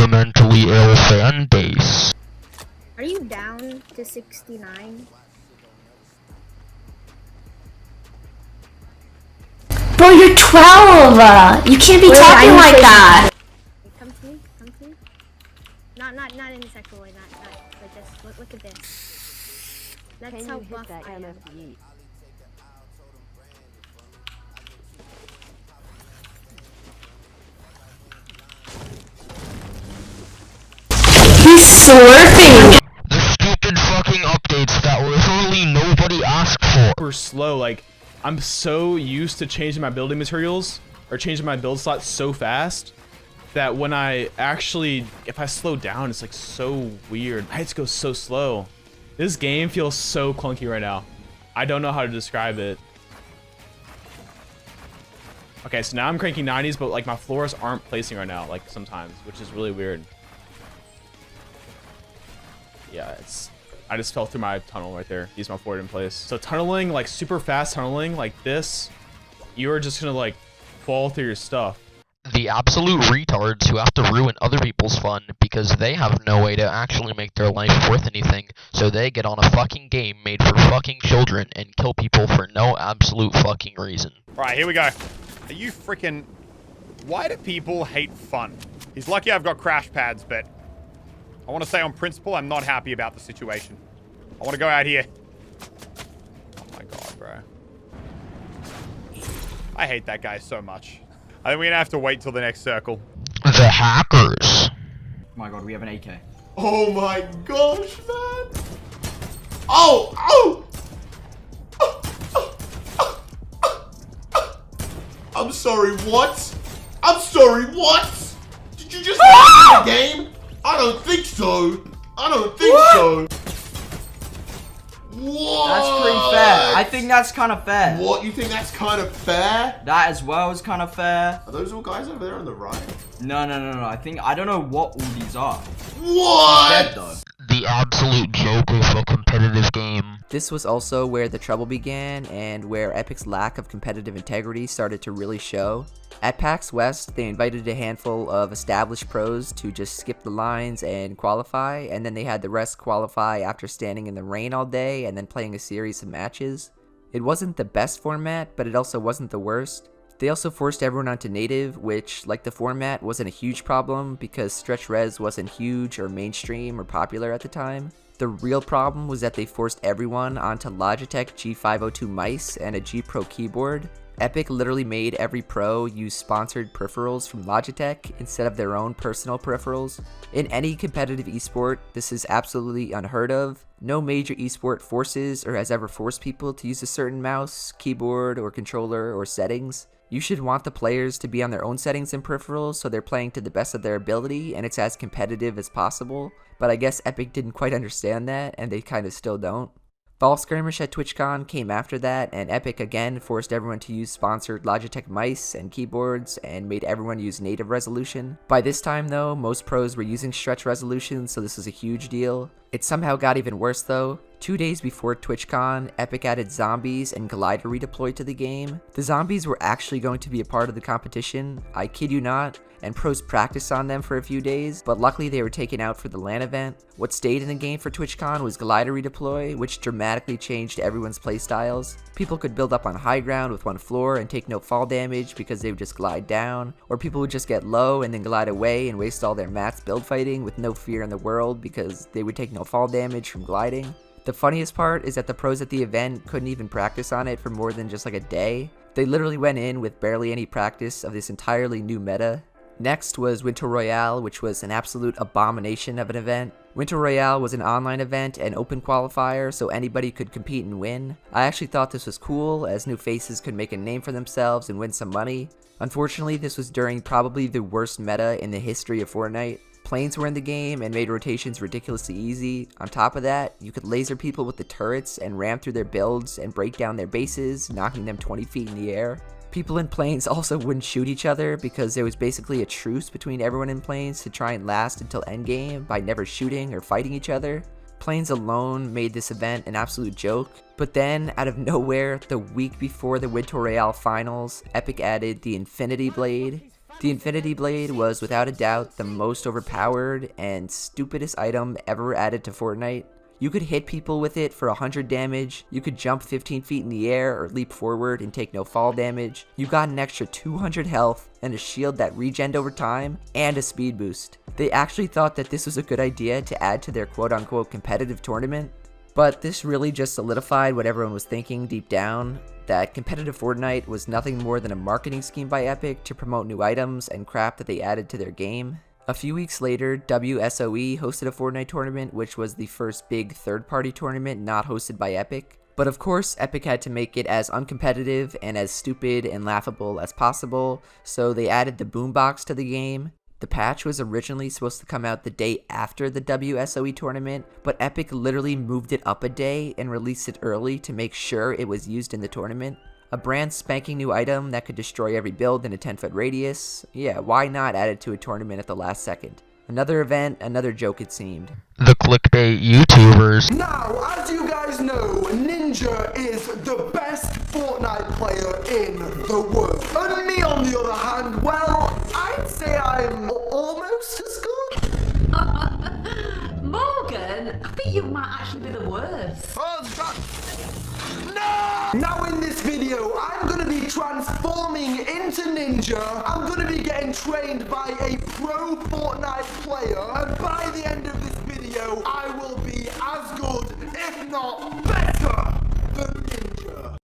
the mentally ill fan base. Are you down to 69? Bro, you're 12! You can't be talking like that! Come to me, come to me. Not in a sexual way, not like this. Look at this. That's how buff I am. He's slurping! The stupid fucking updates that literally nobody asked for. Super slow, like, I'm so used to changing my building materials, or changing my build slots so fast, that when I actually, if I slow down, it's like so weird. I have to go so slow. This game feels so clunky right now. I don't know how to describe it. Okay, so now I'm cranking 90s, but like my floors aren't placing right now, like sometimes, which is really weird. Yeah, I just fell through my tunnel right there. Use my forward in place. So tunneling, like super fast tunneling like this, you're just gonna like fall through your stuff. The absolute retards who have to ruin other people's fun because they have no way to actually make their life worth anything, so they get on a fucking game made for fucking children and kill people for no absolute fucking reason. Right, here we go. Are you freaking... Why do people hate fun? He's lucky I've got crash pads, but I want to say on principle, I'm not happy about the situation. I want to go out here. Oh my god, bro. I hate that guy so much. I think we're gonna have to wait till the next circle. The hackers. Oh my god, we have an AK. Oh my gosh, man. Oh, oh. I'm sorry, what? I'm sorry, what? Did you just hack the game? I don't think so. I don't think so. What? That's pretty fair. I think that's kind of fair. What? You think that's kind of fair? That as well is kind of fair. Are those all guys over there on the right? No. I don't know what all these are. What? Dead, though. The absolute joke of a competitive game. This was also where the trouble began and where Epic's lack of competitive integrity started to really show. At PAX West, they invited a handful of established pros to just skip the lines and qualify, and then they had the rest qualify after standing in the rain all day and then playing a series of matches. It wasn't the best format, but it also wasn't the worst. They also forced everyone onto native, which, like the format, wasn't a huge problem because stretch res wasn't huge or mainstream or popular at the time. The real problem was that they forced everyone onto Logitech G502 mice and a G Pro keyboard. Epic literally made every pro use sponsored peripherals from Logitech instead of their own personal peripherals. In any competitive esport, this is absolutely unheard of. No major esport forces or has ever forced people to use a certain mouse, keyboard, or controller or settings. You should want the players to be on their own settings and peripherals so they're playing to the best of their ability and it's as competitive as possible, but I guess Epic didn't quite understand that and they kinda still don't. Fall Skirmish at TwitchCon came after that, and Epic again forced everyone to use sponsored Logitech mice and keyboards and made everyone use native resolution. By this time though, most pros were using stretch resolution, so this was a huge deal. It somehow got even worse though. 2 days before TwitchCon, Epic added zombies and glider redeployed to the game. The zombies were actually going to be a part of the competition, I kid you not, and pros practiced on them for a few days, but luckily they were taken out for the LAN event. What stayed in the game for TwitchCon was glider redeploy, which dramatically changed everyone's playstyles. People could build up on high ground with one floor and take no fall damage because they would just glide down, or people would just get low and then glide away and waste all their mats build fighting with no fear in the world because they would take no fall damage from gliding. The funniest part is that the pros at the event couldn't even practice on it for more than just like a day. They literally went in with barely any practice of this entirely new meta. Next was Winter Royale, which was an absolute abomination of an event. Winter Royale was an online event and open qualifier, so anybody could compete and win. I actually thought this was cool, as new faces could make a name for themselves and win some money. Unfortunately, this was during probably the worst meta in the history of Fortnite. Planes were in the game and made rotations ridiculously easy. On top of that, you could laser people with the turrets and ram through their builds and break down their bases, knocking them 20 feet in the air. People in planes also wouldn't shoot each other because there was basically a truce between everyone in planes to try and last until endgame by never shooting or fighting each other. Planes alone made this event an absolute joke, but then out of nowhere, the week before the Winter Royale finals, Epic added the Infinity Blade. The Infinity Blade was without a doubt the most overpowered and stupidest item ever added to Fortnite. You could hit people with it for 100 damage, you could jump 15 feet in the air or leap forward and take no fall damage, you got an extra 200 health, and a shield that regened over time, and a speed boost. They actually thought that this was a good idea to add to their quote-unquote competitive tournament, but this really just solidified what everyone was thinking deep down, that competitive Fortnite was nothing more than a marketing scheme by Epic to promote new items and crap that they added to their game. A few weeks later, WSOE hosted a Fortnite tournament, which was the first big third-party tournament not hosted by Epic. But of course, Epic had to make it as uncompetitive and as stupid and laughable as possible, so they added the boombox to the game. The patch was originally supposed to come out the day after the WSOE tournament, but Epic literally moved it up a day and released it early to make sure it was used in the tournament. A brand spanking new item that could destroy every build in a 10-foot radius? Yeah, why not add it to a tournament at the last second? Another event, another joke it seemed. The clickbait YouTubers. Now, as you guys know, Ninja is the best Fortnite player in the world. And me, on the other hand, well, I'd say I'm almost as good. Morgan, I think you might actually be the worst. No! Now in this video, I'm gonna be transforming into Ninja. I'm gonna be getting trained by a pro Fortnite player. And by the end of this video, I will be as good, if not better, than Ninja.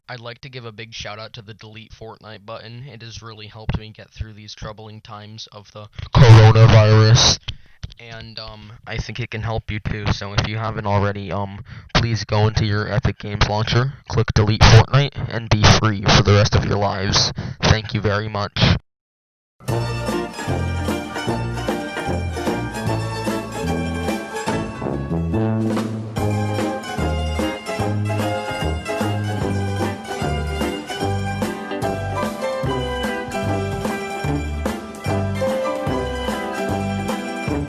I'd like to give a big shout out to the delete Fortnite button. It has really helped me get through these troubling times of the coronavirus. And I think it can help you too, so if you haven't already, please go into your Epic Games launcher, click delete Fortnite, and be free for the rest of your lives. Thank you very much.